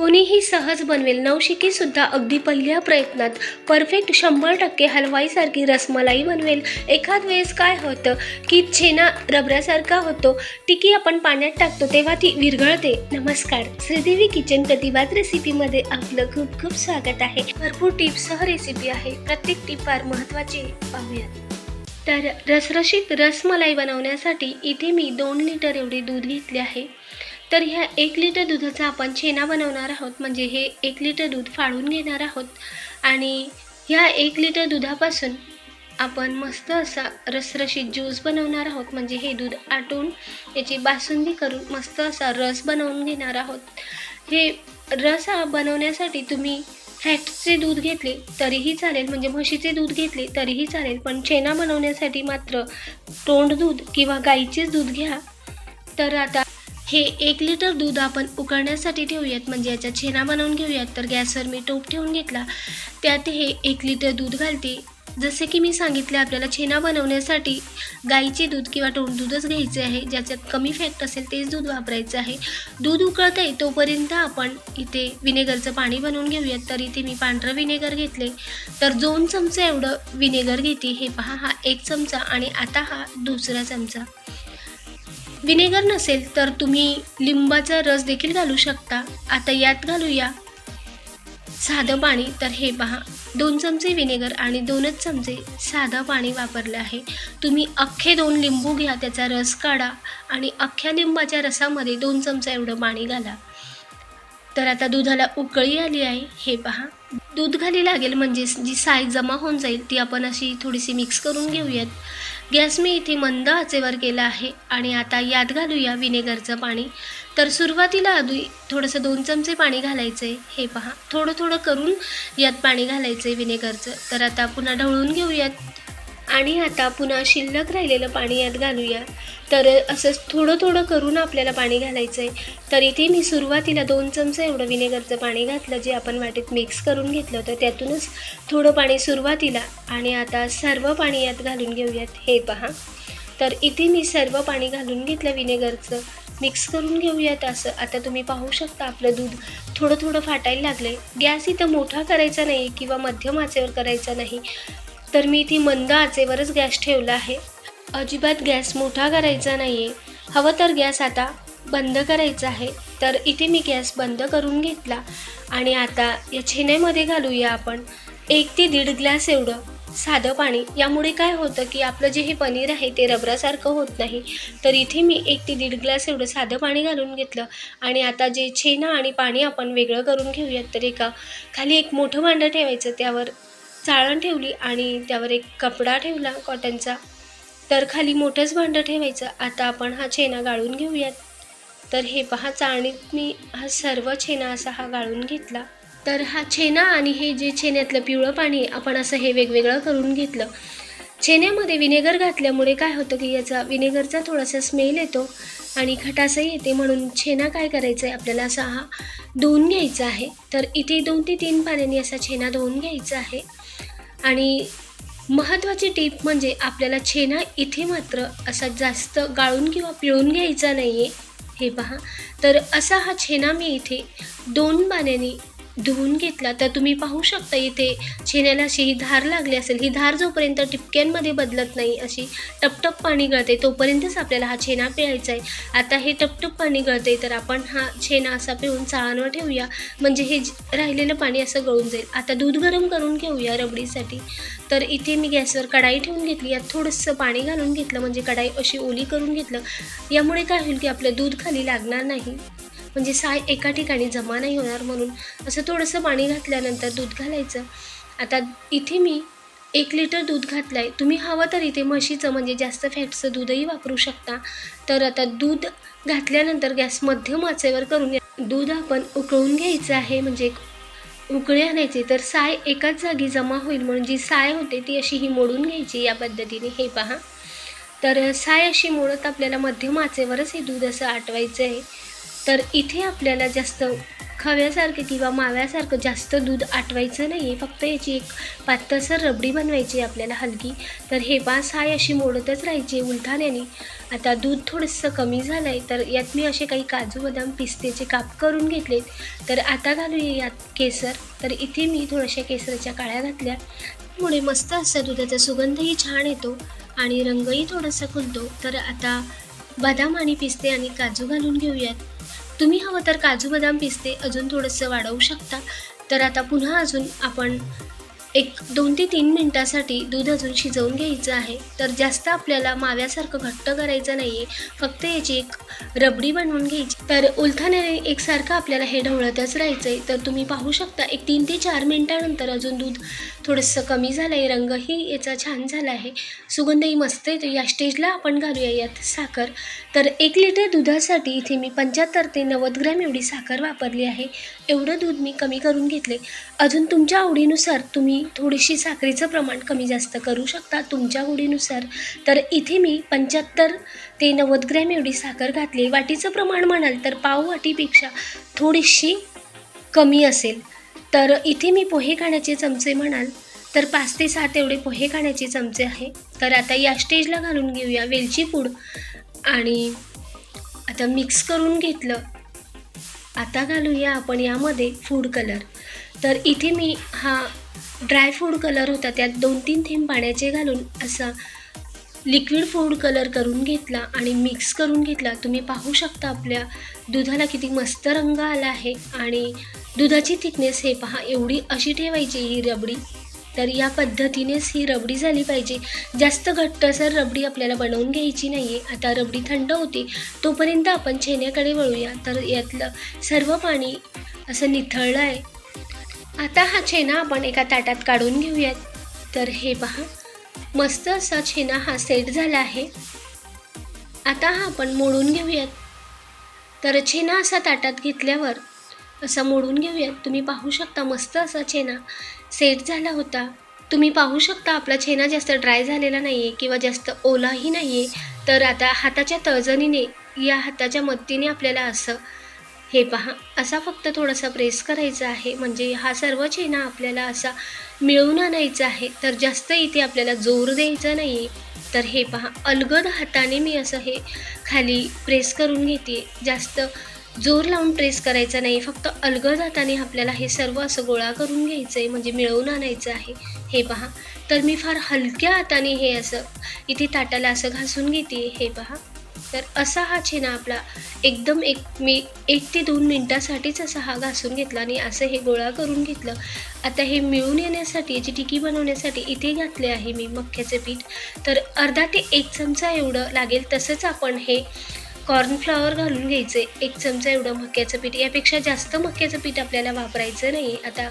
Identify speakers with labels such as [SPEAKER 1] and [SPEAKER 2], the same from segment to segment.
[SPEAKER 1] कोणीही सहज बनवेल. नवशिकेसुद्धा अगदी पहिल्या प्रयत्नात परफेक्ट 100% हलवाईसारखी रसमलाई बनवेल. एखाद वेळेस काय होतं की छेना रबरासारखा होतो. टिकी आपण पाण्यात टाकतो तेव्हा ती विरघळते. नमस्कार, श्रीदेवी किचन प्रतिभात रेसिपीमध्ये आपलं खूप खूप स्वागत आहे. भरपूर टिप्ससह रेसिपी आहे. प्रत्येक टिप फार महत्त्वाची. पाहूयात. तर रसरशीत रसमलाई बनवण्यासाठी इथे मी 2 लिटर एवढे दूध घेतले आहे. तर ह्या 1 लिटर दुधाचा आपण छेना बनवणार आहोत. म्हणजे हे 1 लिटर दूध फाळून घेणार आहोत आणि ह्या 1 लिटर दुधापासून आपण मस्त असा रसरशीत ज्यूस बनवणार आहोत. म्हणजे हे दूध आटून याची बासुंदी करून मस्त असा रस बनवून घेणार आहोत. हे रस बनवण्यासाठी तुम्ही फॅटचे दूध घेतले तरीही चालेल, म्हणजे म्हशीचे दूध घेतले तरीही चालेल, पण छेना बनवण्यासाठी मात्र तोंड दूध किंवा गाईचेच दूध घ्या. तर आता हे 1 लिटर दूध आपण उकळण्यासाठी ठेवूयात. म्हणजे याचा छेना बनवून घेऊयात. तर गॅसवर मी टोप ठेवून घेतला. त्यात हे 1 लिटर दूध घालते. जसे की मी सांगितले, आपल्याला छेना बनवण्यासाठी गाईचे दूध किंवा तोंड दूधच घ्यायचे आहे. ज्याच्यात कमी फॅट असेल तेच दूध वापरायचं आहे. दूध उकळते तोपर्यंत आपण इथे विनेगरचं पाणी बनवून घेऊयात. तर इथे मी पांढरं विनेगर घेतले. तर 2 चमचे एवढं विनेगर घेते. हे पहा, हा 1 चमचा आणि आता हा दुसरा चमचा. विनेगर नसेल तर तुम्ही लिंबाचा रस देखील घालू शकता. आता यात घालूया साधं पाणी. तर हे पहा, 2 चमचे विनेगर आणि 2च चमचे साधं पाणी वापरलं आहे. तुम्ही अख्खे 2 लिंबू घ्या, त्याचा रस काढा आणि अख्ख्या लिंबाच्या रसामध्ये 2 चमचा एवढं पाणी घाला. तर आता दुधाला उकळी आली आहे. हे पहा, दूध खाली लागेल म्हणजे जी साय जमा होऊन जाईल ती आपण अशी थोडीशी मिक्स करून घेऊयात. गॅस मी इथे मंद आचेवर केला आहे आणि आता यात घालूया विनेगरचं पाणी. तर सुरुवातीला आधी थोडंसं 2 चमचे पाणी घालायचं आहे. हे पहा, थोडं थोडं करून यात पाणी घालायचं आहे विनेगरचं. तर आता पुन्हा ढवळून घेऊयात आणि आता पुन्हा शिल्लक राहिलेलं पाणी यात घालूया. तर असं थोडं थोडं करून आपल्याला पाणी घालायचं आहे. तर इथे मी सुरुवातीला 2 चमचे एवढं विनेगरचं पाणी घातलं, जे आपण वाटीत मिक्स करून घेतलं होतं. त्यातूनच थोडं पाणी सुरुवातीला आणि आता सर्व पाणी यात घालून घेऊयात. हे पहा, तर इथे मी सर्व पाणी घालून घेतलं विनेगरचं. मिक्स करून घेऊयात असं. आता तुम्ही पाहू शकता आपलं दूध थोडं थोडं फाटायला लागलं. गॅस इथं मोठा करायचा नाही किंवा मध्यम आचेवर करायचा नाही. तर मी इथे मंद आचेवरच गॅस ठेवला आहे. अजिबात गॅस मोठा करायचा नाही आहे. हवं तर गॅस आता बंद करायचा आहे. तर इथे मी गॅस बंद करून घेतला आणि आता या छेन्यामध्ये घालूया आपण 1 ते 1.5 ग्लास एवढं साधं पाणी. यामुळे काय होतं की आपलं जे हे पनीर आहे ते रबरासारखं होत नाही. तर इथे मी 1 ते 1.5 ग्लास एवढं साधं पाणी घालून घेतलं आणि आता जे छेना आणि पाणी आपण वेगळं करून घेऊयात. तर खाली एक मोठं भांडं ठेवायचं, त्यावर चाळण ठेवली आणि त्यावर एक कपडा ठेवला कॉटनचा. तर खाली मोठंच भांडं ठेवायचं. आता आपण हा छेना गाळून घेऊयात. तर हे पहा, चाळणीत मी हा सर्व छेना असा हा गाळून घेतला. तर हा छेना आणि हे जे छेन्यातलं पिवळं पाणी आपण असं हे वेगवेगळं करून घेतलं. छेन्यामध्ये विनेगर घातल्यामुळे काय होतं की याचा विनेगरचा थोडासा स्मेल येतो आणि खटासही येते. म्हणून छेना काय करायचं आहे, आपल्याला असा हा धुवून घ्यायचा आहे. तर इथे 2 ते 3 पाण्याने असा छेना धुवून घ्यायचा आहे. आणि महत्त्वाची टीप म्हणजे आपल्याला छेना इथे मात्र असा जास्त गाळून किंवा पिळून घ्यायचा नाही आहे. हे पहा, तर असा हा छेना मी इथे 2 पाण्याने धुवून घेतला. तर तुम्ही पाहू शकता इथे छेन्याला अशी ही धार लागली असेल. ही धार जोपर्यंत टिपक्यांमध्ये बदलत नाही, अशी टपटप पाणी गळते, तोपर्यंतच आपल्याला हा छेना पिळायचा आहे. आता हे टपटप पाणी गळते तर आपण हा छेना असा पिळून चाळणवर ठेवूया. म्हणजे हे राहिलेलं पाणी असं गळून जाईल. आता दूध गरम करून घेऊया रबडीसाठी. तर इथे मी गॅसवर कढाई ठेवून घेतली. यात थोडंसं पाणी घालून घेतलं, म्हणजे कढाई अशी ओली करून घेतलं. यामुळे काय होईल की आपलं दूध खाली लागणार नाही, म्हणजे साय एका ठिकाणी जमा नाही होणार. म्हणून असं थोडंसं पाणी घातल्यानंतर दूध घालायचं. आता इथे मी 1 लिटर दूध घातलं आहे. तुम्ही हवं तर इथे म्हशीचं म्हणजे जास्त फॅटचं दूधही वापरू शकता. तर आता दूध घातल्यानंतर गॅस मध्यम आचेवर करून दूध आपण उकळून घ्यायचं आहे. म्हणजे उकळी आणायची. तर साय एकाच जागी जमा होईल, म्हणून जी साय होते ती अशी ही मोडून घ्यायची या पद्धतीने. हे पहा, तर साय अशी मोडत आपल्याला मध्यम आचेवरच हे दूध असं आटवायचं आहे. तर इथे आपल्याला जास्त खव्यासारखं किंवा माव्यासारखं जास्त दूध आटवायचं नाही आहे, फक्त याची एक पातळसर रबडी बनवायची आहे आपल्याला हलकी. तर हे पास हाय अशी मोडतच राहायची उलथाण्याने. आता दूध थोडंसं कमी झालं आहे, तर यात मी असे काही काजू बदाम पिस्तेचे काप करून घेतलेत. तर आता घालूया यात केसर. तर इथे मी थोड्याशा केसराच्या काळ्या घातल्या, त्यामुळे मस्त असा दुधाचा सुगंधही छान येतो आणि रंगही थोडासा खुलतो. तर आता बदाम आणि पिस्ते आणि काजू घालून घेऊयात. तुम्ही हवं तर काजू बदाम पिस्ते अजून थोडंसं वाढवू शकता. तर आता पुन्हा अजून आपण एक 2 ते 3 मिनटासाठी दूध अजून शिजवून घ्यायचं आहे. तर जास्त आपल्याला माव्यासारखं घट्ट करायचं नाही आहे, फक्त याची एक रबडी बनवून घ्यायची. तर उलथाण्याने एकसारखं आपल्याला हे ढवळतच राहायचं आहे. तर तुम्ही पाहू शकता एक 3 ते 4 मिनटानंतर अजून दूध थोडंसं कमी झालं आहे, रंगही याचा छान झाला आहे, सुगंधही मस्त येतो. या स्टेजला आपण घालूया यात साखर. तर 1 लिटर दुधासाठी इथे मी 75 ते 90 ग्रॅम एवढी साखर वापरली आहे. एवढं दूध मी कमी करून घेतले. अजून तुमच्या आवडीनुसार तुम्ही थोडीशी साखरेचं प्रमाण कमी जास्त करू शकता तुमच्या आवडीनुसार. तर इथे मी 75 ते 90 ग्रॅम एवढी साखर घातली. वाटीचं प्रमाण म्हणाल तर पाव वाटीपेक्षा थोडीशी कमी असेल. तर इथे मी पोहे खाण्याचे चमचे म्हणाल तर 5 ते 7 एवढे पोहे खाण्याचे चमचे आहे. तर आता या स्टेजला घालून घेऊया वेलची पूड आणि आता मिक्स करून घेतलं. आता घालूया आपण यामध्ये फूड कलर. तर इथे मी हा ड्राय फूड कलर होता, त्यात 2-3 थेंब पाण्याचे घालून असा लिक्विड फूड कलर करून घेतला आणि मिक्स करून घेतला. तुम्ही पाहू शकता आपल्या दुधाला किती मस्त रंग आला आहे आणि दुधाची थिकनेस हे पहा एवढी अशी ठेवायची ही रबडी. तर या पद्धतीनेच ही रबडी झाली पाहिजे. जास्त घट्टसर रबडी आपल्याला बनवून घ्यायची नाही आहे. आता रबडी थंड होते तोपर्यंत आपण छेन्याकडे वळूया. तर यातलं सर्व पाणी असं निथळलं आहे. आता हा छेना आपण एका ताटात काढून घेऊयात. तर हे पहा मस्त असा छेना हा सेट झाला आहे. आता हा आपण मोडून घेऊयात. तर छेना असा ताटात घेतल्यावर असा मोडून घेऊयात. तुम्ही पाहू शकता मस्त असा छेना सेट झाला होता. तुम्ही पाहू शकता आपला छेना जास्त ड्राय झालेला नाही आहे किंवा जास्त ओलाही नाही आहे. तर आता हाताच्या तळजणीने या हाताच्या मदतीने आपल्याला असं हे पहा असा फक्त थोडासा प्रेस करायचा आहे, म्हणजे हा सर्व छेना आपल्याला असा मिळवून आणायचा आहे. तर जास्त इथे आपल्याला जोर द्यायचा नाही आहे. तर हे पहा अलगद हाताने मी असं हे खाली प्रेस करून घेते. जास्त जोर लावून प्रेस करायचा नाही, फक्त अलगद हाताने आपल्याला हे सर्व असं गोळा करून घ्यायचं आहे, म्हणजे मिळवून आणायचं आहे. हे पहा तर मी फार हलक्या हाताने हे असं इथे ताटाला असं घासून घेते. हे पहा तर असा हा छेना आपला एकदम मी 1 ते 2 मिनटासाठीच असा हा घासून घेतला आणि असं हे गोळा करून घेतलं. आता हे मिळून येण्यासाठी याची टिकी बनवण्यासाठी इथे घातले आहे मी मक्याचे पीठ. तर अर्धा ते 1 चमचा एवढं लागेल. तसंच आपण हे कॉर्नफ्लॉवर घालून घ्यायचे 1 चमचा एवढं मक्याचं पीठ. यापेक्षा जास्त मक्याचं पीठ आपल्याला वापरायचं नाही. आता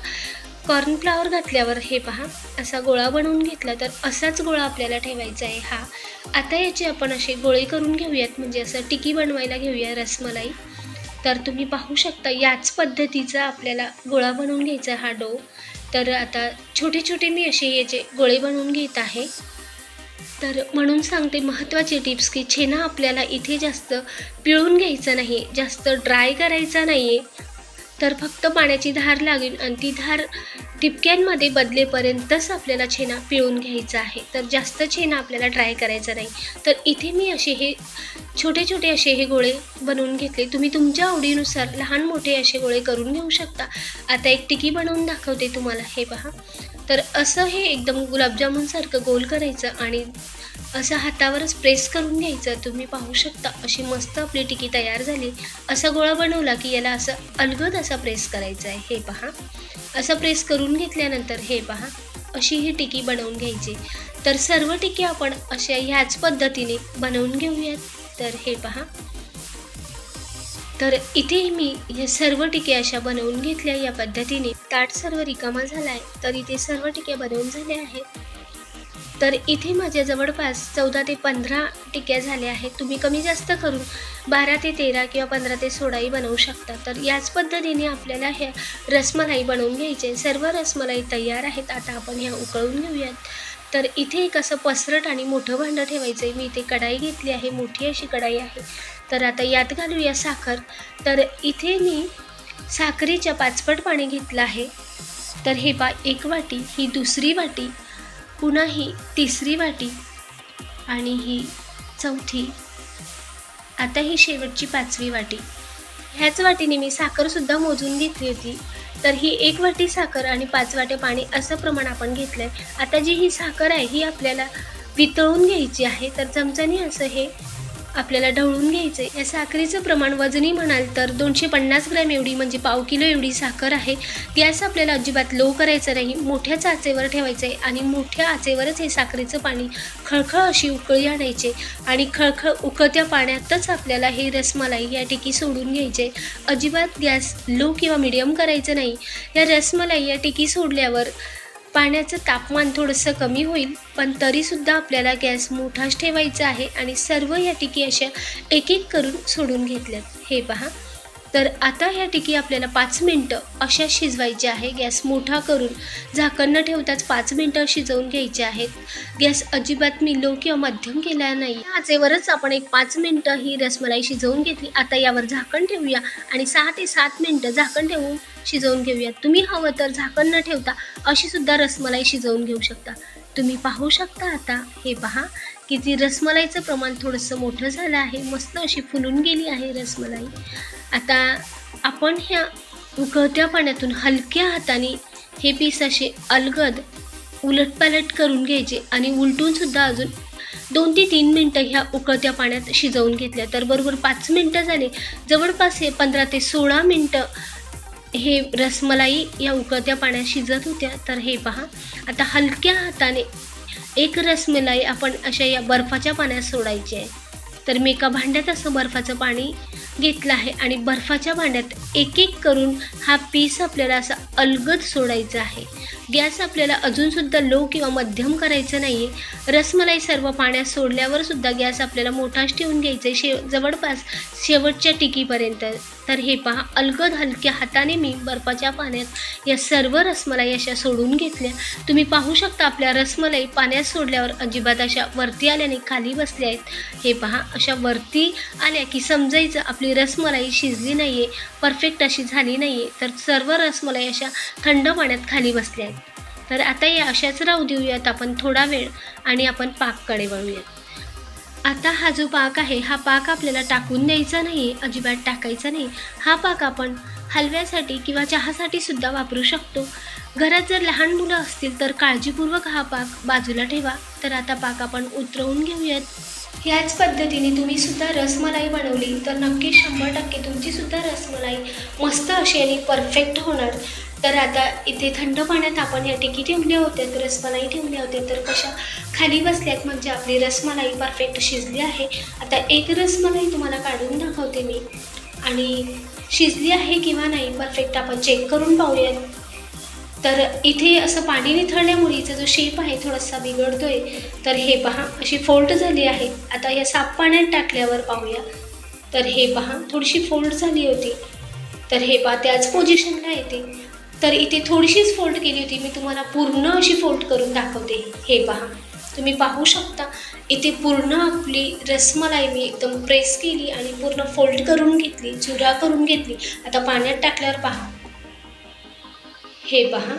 [SPEAKER 1] कॉर्नफ्लॉवर घातल्यावर हे पहा असा गोळा बनवून घेतला. तर असाच गोळा आपल्याला ठेवायचा आहे हा. आता याचे आपण असे गोळे करून घेऊयात, म्हणजे असं टिकी बनवायला घेऊया रसमलाई. तर तुम्ही पाहू शकता याच पद्धतीचा आपल्याला गोळा बनवून घ्यायचा हा डो. तर आता छोटे छोटे मी असे याचे गोळे बनवून घेत आहे. तर म्हणून सांगते महत्त्वाची टिप्स की छेना आपल्याला इथे जास्त पिळून घ्यायचा नाही, जास्त ड्राय करायचा नाही आहे. तर फक्त पाण्याची धार लागेल आणि ती धार टिपक्यांमध्ये बदलेपर्यंतच आपल्याला छेना पिळून घ्यायचा आहे. तर जास्त छेना आपल्याला ड्राय करायचा नाही. तर इथे मी असे हे छोटे छोटे असे हे गोळे बनवून घेतले. तुम्ही तुमच्या आवडीनुसार लहान मोठे असे गोळे करून घेऊ शकता. आता एक टिकी बनवून दाखवते तुम्हाला. हे पहा तर असं हे एकदम गुलाबजामुनसारखं गोल करायचं आणि असं हातावरच प्रेस करून घ्यायचं. तुम्ही पाहू शकता अशी मस्त आपली टिकी तयार झाली. असा गोळा बनवला की याला असं अलगद असा प्रेस करायचा आहे. हे पहा असं प्रेस करून घेतल्यानंतर हे पहा अशी ही टिकी बनवून घ्यायची. तर सर्व टिकी आपण अशा ह्याच पद्धतीने बनवून घेऊयात. तर हे पहा तर इथे मी हे सर्व टिके अशा बनवून घेतल्या या पद्धतीने. ताट सर्व रिकामा झाला आहे. तर इथे सर्व टिक्या बनवून झाल्या आहेत. तर इथे माझ्या जवळपास 14 ते 15 टिक्या झाल्या आहेत. तुम्ही कमी जास्त करून 12 ते 13 किंवा 15 ते 16ही बनवू शकता. तर याच पद्धतीने आपल्याला ह्या रसमलाई बनवून घ्यायचे. सर्व रसमलाई तयार आहेत. आता आपण ह्या उकळून घेऊयात. तर इथे एक असं पसरट आणि मोठं भांडं ठेवायचं आहे. मी इथे कढाई घेतली आहे, मोठी अशी कढाई आहे. तर आता यात घालूया साखर. तर इथे मी साखरेच्या 5 पट पाणी घेतलं आहे. तर हे पहा, 1 वाटी, ही दुसरी वाटी, पुन्हा ही तिसरी वाटी आणि ही चौथी, आता ही शेवटची 5वी वाटी. ह्याच वाटीने मी साखरसुद्धा मोजून घेतली होती. तर ही 1 वाटी साखर आणि 5 वाटे पाणी असं प्रमाण आपण घेतलं आहे. आता जी ही साखर आहे ही आपल्याला वितळून घ्यायची आहे. तर चमच्याने असं हे आपल्याला ढवळून घ्यायचं आहे. या साखरेचं प्रमाण वजनी म्हणाल तर 250 ग्रॅम एवढी, म्हणजे पाव किलो एवढी साखर आहे. गॅस आपल्याला अजिबात लो करायचा नाही, मोठ्याच आचेवर ठेवायचं आहे आणि मोठ्या आचेवरच हे साखरेचं पाणी खळखळ अशी उकळी आणायची आणि खळखळ उकळत्या पाण्यातच आपल्याला हे रसमलाई या टिकी सोडून घ्यायचे. अजिबात गॅस लो किंवा मीडियम करायचं नाही. या रसमलाई या टिकी सोडल्यावर पाण्याचं तापमान थोडंसं कमी होईल, पण तरीसुद्धा आपल्याला गॅस मोठाच ठेवायचा आहे आणि सर्व ह्या टिकी अशा एक एक करून सोडून घेतल्यात. हे पहा. तर आता ह्या टिकी आपल्याला 5 मिनटं अशा शिजवायच्या आहे. गॅस मोठा करून झाकण न ठेवताच 5 मिनटं शिजवून घ्यायचे आहेत. गॅस अजिबात मी लो किंवा मध्यम केला नाही. या आचेवरच आपण एक 5 मिनटं ही रसमलाई शिजवून घेतली. आता यावर झाकण ठेवूया आणि 6 ते 7 मिनटं झाकण ठेवून शिजवून घेऊया. तुम्ही हवं तर झाकण न ठेवता अशी सुद्धा रसमलाई शिजवून घेऊ शकता. तुम्ही पाहू शकता आता, हे पहा की ती रसमलाईचं प्रमाण थोडंसं मोठं झालं आहे. मस्त अशी फुलून गेली आहे रसमलाई. आता आपण ह्या उकळत्या पाण्यातून हलक्या हाताने हे पीस असे अलगद उलटपालट करून घ्यायचे आणि उलटूनसुद्धा अजून 2 ते 3 मिनटं ह्या उकळत्या पाण्यात शिजवून घेतल्या. तर बरोबर 5 मिनटं झाले. जवळपास हे 15 ते 16 मिनटं हे रसमलाई या उकळत्या पाण्यात शिजत होत्या. तर हे पहा, आता हलक्या हाताने एक रसमलाई आपण अशा या बर्फाच्या पाण्यात सोडायची आहे. तर मी एका भांड्यात असं बर्फाचं पाणी घेतलं आहे आणि बर्फाच्या भांड्यात एक एक करून हा पीस आपल्याला असा अलगद सोडायचा आहे. गॅस आपल्याला अजूनसुद्धा लो किंवा मध्यम करायचं नाही आहे. रसमलाई सर्व पाण्यात सोडल्यावर सुद्धा गॅस आपल्याला मोठाच ठेवून घ्यायचा आहे, जवळपास शेवटच्या टिकीपर्यंत. तर हे पहा, अलगद हलक्या हाताने मी बर्फाच्या पाण्यात या सर्व रसमलाई अशा सोडून घेतल्या. तुम्ही पाहू शकता आपल्या रसमलाई पाण्यात सोडल्यावर अजिबात अशा वरती आल्याने खाली बसल्या आहेत. हे पहा, अशा वरती आल्या की समजायचं आपली रसमलाई शिजली नाही आहे, परफेक्ट अशी झाली नाही आहे. तर सर्व रसमलाई अशा थंड पाण्यात खाली बसल्या आहेत. तर आता या अशाच राहू देऊयात आपण थोडा वेळ आणि आपण पाककडे वळूयात. आता हा जो पाक आहे, हा पाक आपल्याला टाकून द्यायचा नाही, अजिबात टाकायचा नाही. हा पाक आपण हलव्यासाठी किंवा चहासाठी सुद्धा वापरू शकतो. घरात जर लहान मुलं असतील तर काळजीपूर्वक हा पाक बाजूला ठेवा. तर आता पाक आपण उतरवून घेऊयात. ह्याच पद्धतीने तुम्ही सुद्धा रसमलाई बनवली तर नक्की 100% तुमची सुद्धा रसमलाई मस्त अशी आणि परफेक्ट होणार. तर आता इथे थंड पाण्यात आपण या टिकी ठेवल्या होत्या, रसमलाई ठेवल्या होत्या, तर कशा खाली बसल्यात, म्हणजे आपली रसमलाई परफेक्ट शिजली आहे. आता एक रसमलाई तुम्हाला काढून दाखवते मी आणि शिजली आहे किंवा नाही परफेक्ट आपण चेक करून पाहूयात. तर इथे असं पाणी निथळल्यामुळे हिचा जो शेप आहे थोडासा बिघडतोय. तर हे पहा, अशी फोल्ड झाली आहे. आता या साफ पाण्यात टाकल्यावर पाहूया. तर हे पहा, थोडीशी फोल्ड झाली होती. तर हे पहा, त्याच पोझिशनला येते. तर इथे थोडीशीच फोल्ड केली होती, मी तुम्हाला पूर्ण अशी फोल्ड करून दाखवते. हे पहा, तुम्ही पाहू शकता इथे पूर्ण आपली रसमलाई मी एकदम प्रेस केली आणि पूर्ण फोल्ड करून घेतली, चुरा करून घेतली. आता पाण्यात टाकल्यावर पहा, हे पहा,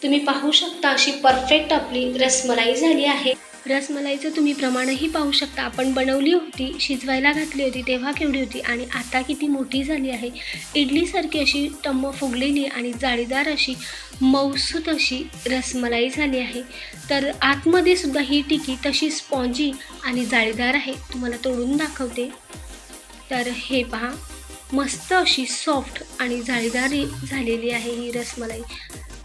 [SPEAKER 1] तुम्ही पाहू शकता अशी परफेक्ट आपली रसमलाई झाली आहे. रसमलाईचं तुम्ही प्रमाणही पाहू शकता. आपण बनवली होती, शिजवायला घातली होती तेव्हा केवढी होती आणि आता किती मोठी झाली आहे. इडलीसारखी अशी टम्म फुगलेली आणि जाळीदार अशी मऊसूत अशी रसमलाई झाली आहे. तर आतमध्ये सुद्धा ही टिकी तशी स्पॉन्जी आणि जाळीदार आहे. तुम्हाला तोडून दाखवते. तर हे पहा, मस्त अशी सॉफ्ट आणि जाळीदार झालेली आहे ही रसमलाई.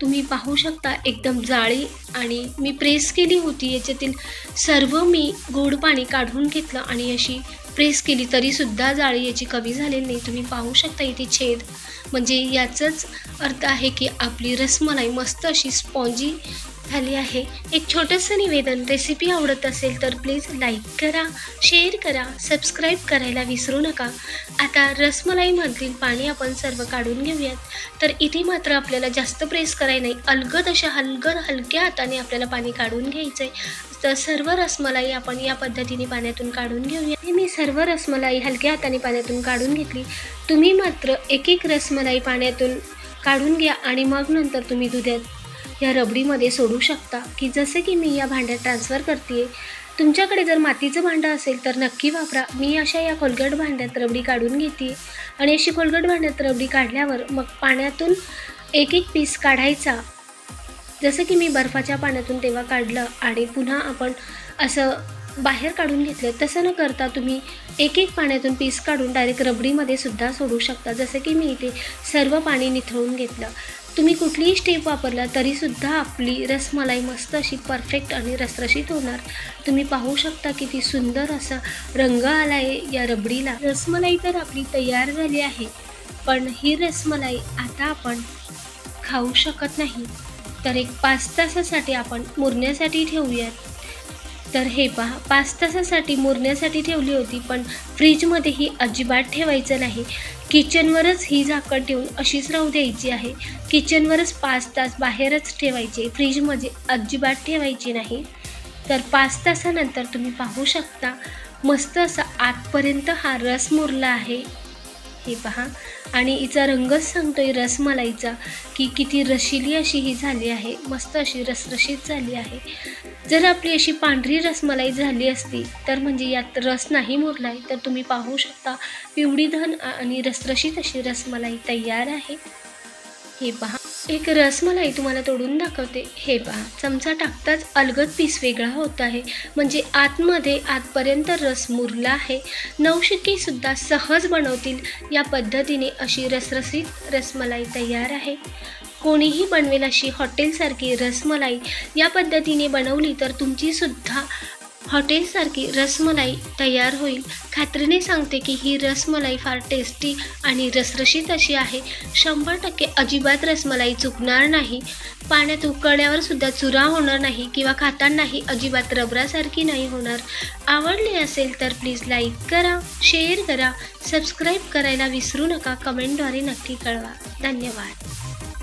[SPEAKER 1] तुम्ही पाहू शकता एकदम जाळी, आणि मी प्रेस केली होती, याच्यातील सर्व मी गोड पाणी काढून घेतलं आणि अशी प्रेस केली तरीसुद्धा जाळी याची कमी झालेली नाही. तुम्ही पाहू शकता इथे छेद, म्हणजे याचाच अर्थ आहे की आपली रसमलाई मस्त अशी स्पॉन्जी झाली आहे. एक छोटंसं निवेदन, रेसिपी आवडत असेल तर प्लीज लाईक करा, शेअर करा, सबस्क्राईब करायला विसरू नका. आता रसमलाईमधील पाणी आपण सर्व काढून घेऊयात. तर इथे मात्र आपल्याला जास्त प्रेस करायला नाही, अलगद अशा हलक्या हाताने आपल्याला पाणी काढून घ्यायचं आहे. तर सर्व रसमलाई आपण या पद्धतीने पाण्यातून काढून घेऊया. मी सर्व रसमलाई हलक्या हाताने पाण्यातून काढून घेतली. तुम्ही मात्र एक एक रसमलाई पाण्यातून काढून घ्या आणि मग नंतर तुम्ही दुधात या रबडीमध्ये सोडू शकता, की जसे की मी या भांड्यात ट्रान्सफर करते. तुमच्याकडे जर मातीचं भांडं असेल तर नक्की वापरा. मी अशा या खोलगट भांड्यात रबडी काढून घेते आणि अशी खोलगट भांड्यात रबडी काढल्यावर मग पाण्यातून एक एक पीस काढायचा. जसं की मी बर्फाच्या पाण्यातून तेव्हा काढलं आणि पुन्हा आपण असं बाहेर काढून घेतलं. तसं न करता तुम्ही एक एक पाण्यातून पीस काढून डायरेक्ट रबडीमध्ये सुद्धा सोडू शकता. जसं की मी इथे सर्व पाणी निथळून घेतलं. तुम्ही कुठलीही स्टेप वापरला तरीसुद्धा आपली रसमलाई मस्त अशी परफेक्ट आणि रसरशीत होणार. तुम्ही पाहू शकता किती सुंदर असा रंग आला आहे या रबडीला. रसमलाई तर आपली तयार झाली आहे, पण ही रसमलाई आता आपण खाऊ शकत नाही. तर एक 5 तासासाठी आपण मुरण्यासाठी ठेवूयात. तर हे पहा, 5 तासासाठी मुरण्यासाठी ठेवली होती, पण फ्रीजमध्ये ही अजिबात ठेवायचं नाही. किचनवरच ही झाकण ठेवून अशीच राहू द्यायची आहे. किचनवरच 5 तास बाहेरच ठेवायचे, फ्रीजमध्ये अजिबात ठेवायची नाही. तर 5 तासानंतर तुम्ही पाहू शकता मस्त असा आतपर्यंत हा रस मुरला आहे. हे पहा, आणि हिचा रंगच सांगतोय रसमलाईचा की किती रशिली अशी ही झाली आहे, मस्त अशी रसरशीत झाली आहे. जर आपली अशी पांढरी रसमलाई झाली असती तर म्हणजे यात रस नाही मुरला आहे, तर तुम्ही पाहू शकता पिवळी धन आणि रसरशीत अशी रसमलाई तयार आहे. हे पहा, एक रसमलाई तुम्हाला तोडून दाखवते. हे पहा, चमचा टाकताच अलगद पीस वेगळा होत आहे, म्हणजे आतपर्यंत रस मुरला आहे. नवशिकेसुद्धा सहज बनवतील या पद्धतीने अशी रसरशीत रसमलाई तयार आहे. कोणीही बनवेल अशी हॉटेलसारखी रसमलाई या पद्धतीने बनवली तर तुमचीसुद्धा हॉटेलसारखी रसमलाई तयार होईल. खात्रीने सांगते की ही रसमलाई फार टेस्टी आणि रसरशीत अशी आहे. 100% अजिबात रसमलाई चुकणार नाही. पाण्यात उकळल्यावर सुद्धा चुरा होणार नाही किंवा खातानाही अजिबात रबरासारखी नाही होणार. आवडले असेल तर प्लीज लाईक करा, शेअर करा, सबस्क्राईब करायला विसरू नका. कमेंटद्वारे नक्की कळवा. धन्यवाद.